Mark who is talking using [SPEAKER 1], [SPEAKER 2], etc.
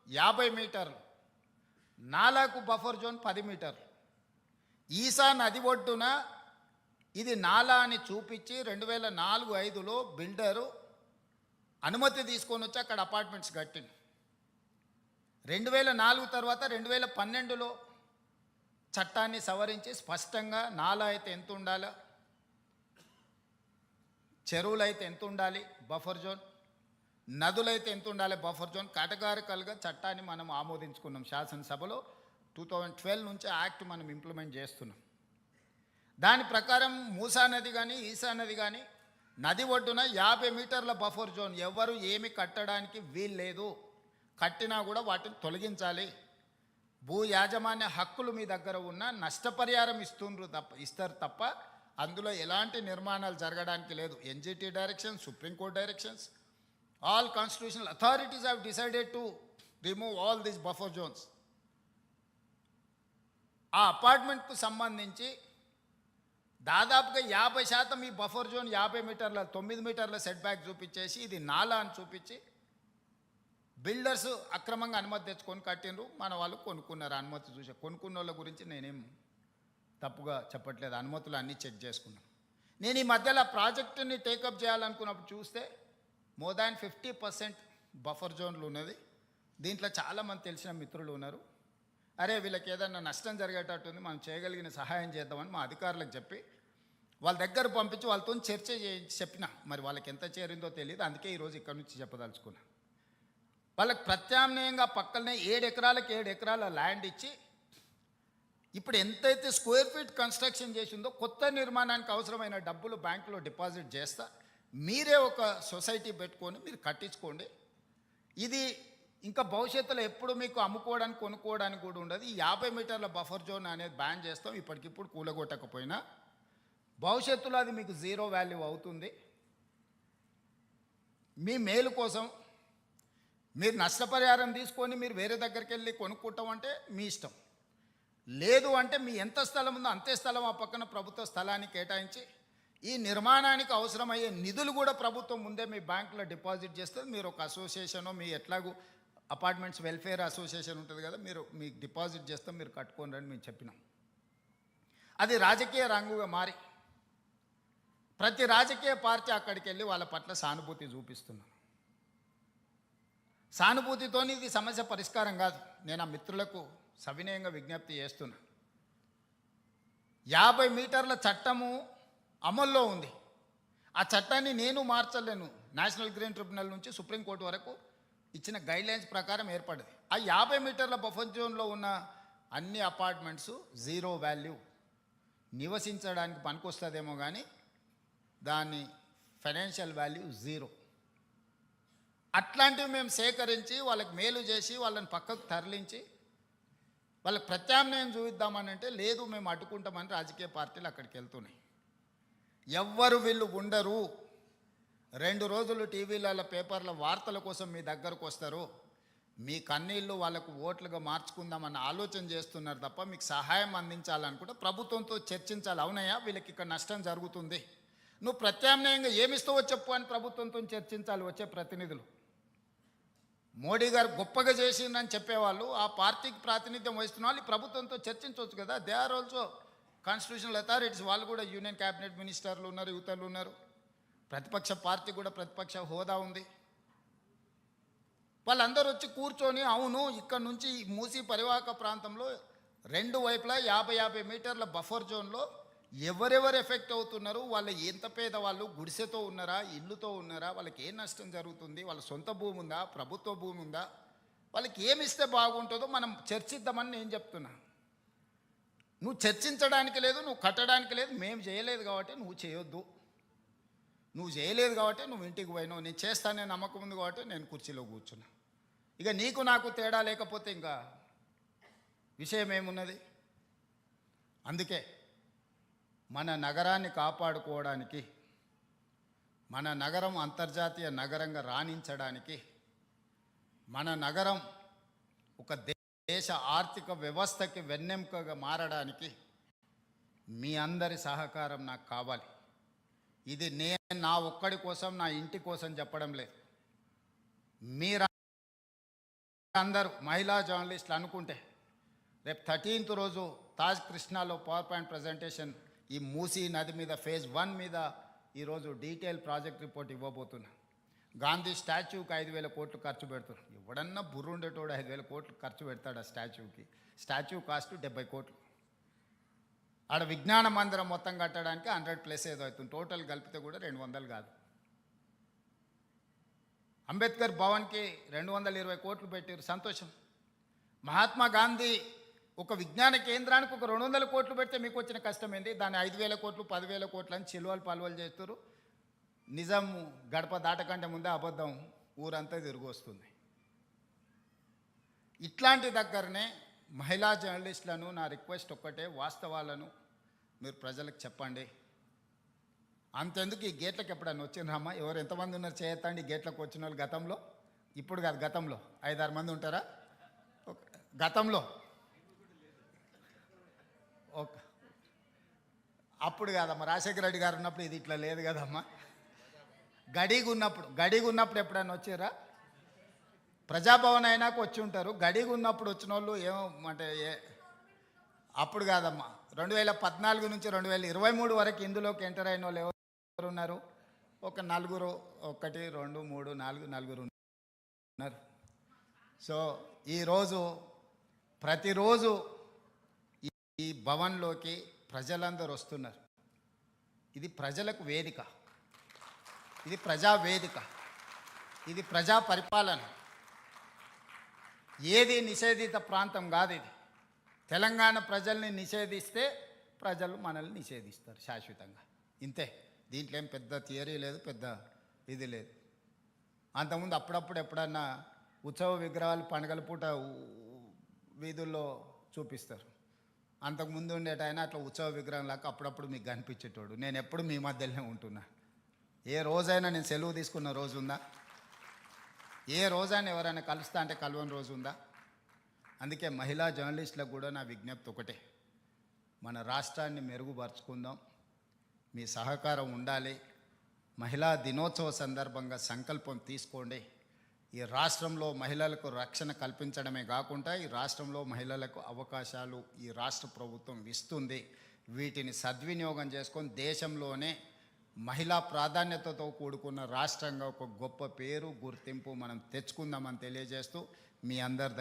[SPEAKER 1] 50 మీటర్లు, నాలాకు buffer zone 10 మీటర్లు. ఈసా నది ఒడ్డున ఇది నాలా అని చూపించి 2004-05లో బిల్డరు అనుమతి తీసుకొని వచ్చి అక్కడ అపార్ట్మెంట్స్ కట్టింది. 2004 తర్వాత 2012లో చట్టాన్ని సవరించి స్పష్టంగా నాలా అయితే ఎంత ఉండాలో, చెరువులు అయితే ఎంత ఉండాలి బఫర్ జోన్, నదులైతే ఎంత ఉండాలి బఫర్ జోన్, కేటగారికల్గా చట్టాన్ని మనం ఆమోదించుకున్నాం శాసనసభలో. 2012 నుంచి యాక్ట్ మనం ఇంప్లిమెంట్ చేస్తున్నాం. దాని ప్రకారం మూసా నది కానీ ఈసా నది కానీ నది ఒడ్డున 50 మీటర్ల బఫర్ జోన్, ఎవరు ఏమి కట్టడానికి వీల్లేదు, కట్టినా కూడా వాటిని తొలగించాలి. భూ యాజమాన్య హక్కులు మీ దగ్గర ఉన్న నష్టపరిహారం ఇస్తారు తప్ప అందులో ఎలాంటి నిర్మాణాలు జరగడానికి లేదు. NGT directions, supreme court directions, all constitutional authorities have decided to remove all these buffer zones. ఆ అపార్ట్మెంట్కు సంబంధించి దాదాపుగా 50% ఈ బఫర్ జోన్ 50 మీటర్ల 9 మీటర్ల సెట్ బ్యాక్ చూపించేసి ఇది నాలా అని చూపించి బిల్డర్స్ అక్రమంగా అనుమతి తెచ్చుకొని కట్టినరు. మన వాళ్ళు కొనుక్కున్నారు. అనుమతి చూసే కొనుక్కున్న వాళ్ళ గురించి నేనేం తప్పుగా చెప్పట్లేదు, అనుమతులు అన్నీ చెక్ చేసుకున్నాను. నేను ఈ మధ్యలో ప్రాజెక్టుని టేకప్ చేయాలనుకున్నప్పుడు చూస్తే మోర్ దాన్ 50% బఫర్ జోన్లు ఉన్నది. దీంట్లో చాలామంది తెలిసిన మిత్రులు ఉన్నారు. అరే వీళ్ళకి ఏదన్నా నష్టం జరిగేటట్టుంది, మనం చేయగలిగిన సహాయం చేద్దామని మా అధికారులకు చెప్పి వాళ్ళ దగ్గర పంపించి వాళ్ళతో చర్చ చెప్పిన. మరి వాళ్ళకి ఎంత చేరిందో తెలియదు, అందుకే ఈరోజు ఇక్కడ నుంచి చెప్పదలుచుకున్నా. వాళ్ళకి ప్రత్యామ్నాయంగా పక్కనే 7 ఎకరాలకు 7 ఎకరాల ల్యాండ్ ఇచ్చి ఇప్పుడు ఎంతైతే స్క్వేర్ ఫీట్ కన్స్ట్రక్షన్ చేసిందో కొత్త నిర్మాణానికి అవసరమైన డబ్బులు బ్యాంకులో డిపాజిట్ చేస్తా, మీరే ఒక సొసైటీ పెట్టుకొని మీరు కట్టించుకోండి. ఇది ఇంకా భవిష్యత్తులో ఎప్పుడు మీకు అమ్ముకోవడానికి కొనుక్కోవడానికి కూడా ఉండదు. ఈ 50 మీటర్ల బఫర్ జోన్ అనేది బ్యాన్ చేస్తాం. ఇప్పటికిప్పుడు కూలగొట్టకపోయినా భవిష్యత్తులో అది మీకు జీరో వాల్యూ అవుతుంది. మీ మేలు కోసం మీరు నష్టపరిహారం తీసుకొని మీరు వేరే దగ్గరికి వెళ్ళి కొనుక్కుంటాం అంటే మీ ఇష్టం. లేదు అంటే మీ ఎంత స్థలం ఉందో అంతే స్థలం ఆ పక్కన ప్రభుత్వ స్థలాన్ని కేటాయించి ఈ నిర్మాణానికి అవసరమయ్యే నిధులు కూడా ప్రభుత్వం ముందే మీ బ్యాంకులో డిపాజిట్ చేస్తుంది. మీరు ఒక అసోసియేషనో, మీ ఎట్లాగూ అపార్ట్మెంట్స్ వెల్ఫేర్ అసోసియేషన్ ఉంటుంది కదా, మీరు మీకు డిపాజిట్ చేస్తాం, మీరు కట్టుకోండి అని మేము చెప్పినాం. అది రాజకీయ రంగుగా మారి ప్రతి రాజకీయ పార్టీ అక్కడికి వెళ్ళి వాళ్ళ పట్ల సానుభూతి చూపిస్తున్నారు. సానుభూతితో ఇది సమస్య పరిష్కారం కాదు. నేను ఆ మిత్రులకు సవినయంగా విజ్ఞప్తి చేస్తున్నా. 50 మీటర్ల చట్టము అమల్లో ఉంది. ఆ చట్టాన్ని నేను మార్చలేను. నేషనల్ గ్రీన్ ట్రిబ్యునల్ నుంచి సుప్రీంకోర్టు వరకు ఇచ్చిన గైడ్లైన్స్ ప్రకారం ఏర్పడింది. ఆ 50 మీటర్ల బఫర్ జోన్లో ఉన్న అన్ని అపార్ట్మెంట్స్ జీరో వాల్యూ, నివసించడానికి పనికొస్తుందేమో కానీ దాని ఫైనాన్షియల్ వాల్యూ జీరో. అట్లాంటివి మేము సేకరించి వాళ్ళకి మేలు చేసి వాళ్ళని పక్కకు తరలించి వాళ్ళకి ప్రత్యామ్నాయం చూపిద్దామని అంటే లేదు, మేము అడ్డుకుంటామని రాజకీయ పార్టీలు అక్కడికి వెళ్తున్నాయి. ఎవ్వరు వీళ్ళు ఉండరు. 2 రోజులు టీవీలలో పేపర్ల వార్తల కోసం మీ దగ్గరకు వస్తారు. మీ కన్నీళ్ళు వాళ్ళకు ఓట్లుగా మార్చుకుందామన్న ఆలోచన చేస్తున్నారు తప్ప మీకు సహాయం అందించాలనుకుంటే ప్రభుత్వంతో చర్చించాలి. అవునయ్యా వీళ్ళకి ఇక్కడ నష్టం జరుగుతుంది, నువ్వు ప్రత్యామ్నాయంగా ఏమిస్తావో చెప్పు అని ప్రభుత్వంతో చర్చించాలి వచ్చే ప్రతినిధులు. మోడీ గారు గొప్పగా చేసిందని చెప్పేవాళ్ళు, ఆ పార్టీకి ప్రాతినిధ్యం వహిస్తున్న వాళ్ళు ప్రభుత్వంతో చర్చించవచ్చు కదా. They are also constitutional authorities. వాళ్ళు కూడా యూనియన్ క్యాబినెట్ మినిస్టర్లు ఉన్నారు, యువతలు ఉన్నారు. ప్రతిపక్ష పార్టీ కూడా ప్రతిపక్ష హోదా ఉంది. వాళ్ళందరూ వచ్చి కూర్చొని అవును ఇక్కడ నుంచి మూసీ పరివాహక ప్రాంతంలో 2 వైపులా 50 మీటర్ల బఫర్ జోన్లో ఎవరెవరు ఎఫెక్ట్ అవుతున్నారు, వాళ్ళ ఎంత పేదవాళ్ళు, గుడిసెతో ఉన్నారా, ఇల్లుతో ఉన్నారా, వాళ్ళకి ఏం నష్టం జరుగుతుంది, వాళ్ళ సొంత భూమి ఉందా, ప్రభుత్వ భూమి ఉందా, వాళ్ళకి ఏమి ఇస్తే బాగుంటుందో మనం చర్చిద్దామని నేను చెప్తున్నా. నువ్వు చర్చించడానికి లేదు, నువ్వు కట్టడానికి లేదు, మేము చేయలేదు కాబట్టి నువ్వు చేయొద్దు. నువ్వు చేయలేదు కాబట్టి నువ్వు ఇంటికి పోయినావు, నేను చేస్తానే నమ్మకం ఉంది కాబట్టి నేను కుర్చీలో కూర్చున్నా. ఇక నీకు నాకు తేడా లేకపోతే ఇంకా విషయం ఏమున్నది? అందుకే మన నగరాన్ని కాపాడుకోవడానికి, మన నగరం అంతర్జాతీయ నగరంగా రాణించడానికి, మన నగరం ఒక దేశ ఆర్థిక వ్యవస్థకి వెన్నెముకగా మారడానికి మీ అందరి సహకారం నాకు కావాలి. ఇది నేను నా ఒక్కడి కోసం, నా ఇంటి కోసం చెప్పడం లేదు. మీరు అందరూ మహిళా జర్నలిస్టులు అనుకుంటే రేపు 13th రోజు తాజ్ కృష్ణాలో పవర్ పాయింట్ ప్రజెంటేషన్ ఈ మూసీ నది మీద ఫేజ్ 1 మీద ఈరోజు డీటెయిల్ ప్రాజెక్ట్ రిపోర్ట్ ఇవ్వబోతున్నా. గాంధీ స్టాచ్యూకి 5,000 కోట్లు ఖర్చు పెడుతున్నారు. ఎవడన్నా బుర్రుండేటోడు 5,000 కోట్లు ఖర్చు పెడతాడు ఆ స్టాచ్యూకి. స్టాచ్యూ కాస్ట్ 70 కోట్లు. ఆడ విజ్ఞాన మందిరం మొత్తం కట్టడానికి 100+ ఏదో అవుతుంది. టోటల్ కలిపితే కూడా 200 కాదు. అంబేద్కర్ భవన్కి 220 కోట్లు పెట్టారు, సంతోషం. మహాత్మా గాంధీ ఒక విజ్ఞాన కేంద్రానికి ఒక 200 కోట్లు పెడితే మీకు వచ్చిన కష్టం ఏంటి? దాన్ని 5,000 కోట్లు 10,000 కోట్లు అని చిలువలు పలువలు చేస్తారు. నిజం గడప దాటకంటే ముందే అబద్ధం ఊరంతా తిరిగి వస్తుంది. ఇట్లాంటి దగ్గరనే మహిళా జర్నలిస్టులను నా రిక్వెస్ట్ ఒక్కటే, వాస్తవాలను మీరు ప్రజలకు చెప్పండి. అంతెందుకు ఈ గేట్లకు ఎప్పుడన్నా వచ్చిండ్రమ్మా? ఎవరు ఎంతమంది ఉన్నారు చేయొద్దండి గేట్లకు వచ్చిన వాళ్ళు గతంలో? ఇప్పుడు కాదు, గతంలో 5-6 మంది ఉంటారా? గతంలో అప్పుడు కాదమ్మా, రాజశేఖర రెడ్డి గారు ఉన్నప్పుడు ఇది ఇట్లా లేదు కదమ్మా. గడిగా ఉన్నప్పుడు ఎప్పుడైనా వచ్చారా? ప్రజాభవన్ అయినాక వచ్చి ఉంటారు. గడిగా ఉన్నప్పుడు వచ్చిన వాళ్ళు ఏమంటే అప్పుడు కాదమ్మా. 2014 నుంచి 2023 వరకు ఇందులోకి ఎంటర్ అయిన వాళ్ళు ఎవరు ఉన్నారు? ఒక నలుగురు, 1 2 3 4 నలుగురు ఉన్నారు. సో ఈరోజు ప్రతిరోజు ఈ భవన్లోకి ప్రజలందరూ వస్తున్నారు. ఇది ప్రజలకు వేదిక, ఇది ప్రజా వేదిక, ఇది ప్రజా పరిపాలన. ఏది నిషేధిత ప్రాంతం కాదు ఇది. తెలంగాణ ప్రజల్ని నిషేధిస్తే ప్రజలు మనల్ని నిషేధిస్తారు శాశ్వతంగా, ఇంతే. దీంట్లో ఏం పెద్ద థియరీ లేదు, పెద్ద ఇది లేదు. అంతకుముందు అప్పుడప్పుడు ఎప్పుడన్నా ఉత్సవ విగ్రహాలు పండుగల పూట వీధుల్లో చూపిస్తారు. అంతకుముందు ఉండేటైనా అట్లా ఉత్సవ విగ్రహం లాగా అప్పుడప్పుడు మీకు కనిపించేటోడు. నేను ఎప్పుడు మీ మధ్యలోనే ఉంటున్నా. ఏ రోజైనా నేను సెలవు తీసుకున్న రోజు ఉందా? ఏ రోజైనా ఎవరైనా కలుస్తా అంటే కలవని రోజు ఉందా? అందుకే మహిళా జర్నలిస్టులకు కూడా నా విజ్ఞప్తి ఒకటే, మన రాష్ట్రాన్ని మెరుగుపరుచుకుందాం, మీ సహకారం ఉండాలి. మహిళా దినోత్సవ సందర్భంగా సంకల్పం తీసుకోండి. ఈ రాష్ట్రంలో మహిళలకు రక్షణ కల్పించడమే కాకుండా ఈ రాష్ట్రంలో మహిళలకు అవకాశాలు ఈ రాష్ట్ర ప్రభుత్వం ఇస్తుంది. వీటిని సద్వినియోగం చేసుకొని దేశంలోనే మహిళా ప్రాధాన్యతతో కూడుకున్న రాష్ట్రంగా ఒక గొప్ప పేరు, గుర్తింపు మనం తెచ్చుకుందామని తెలియజేస్తూ మీ అందరి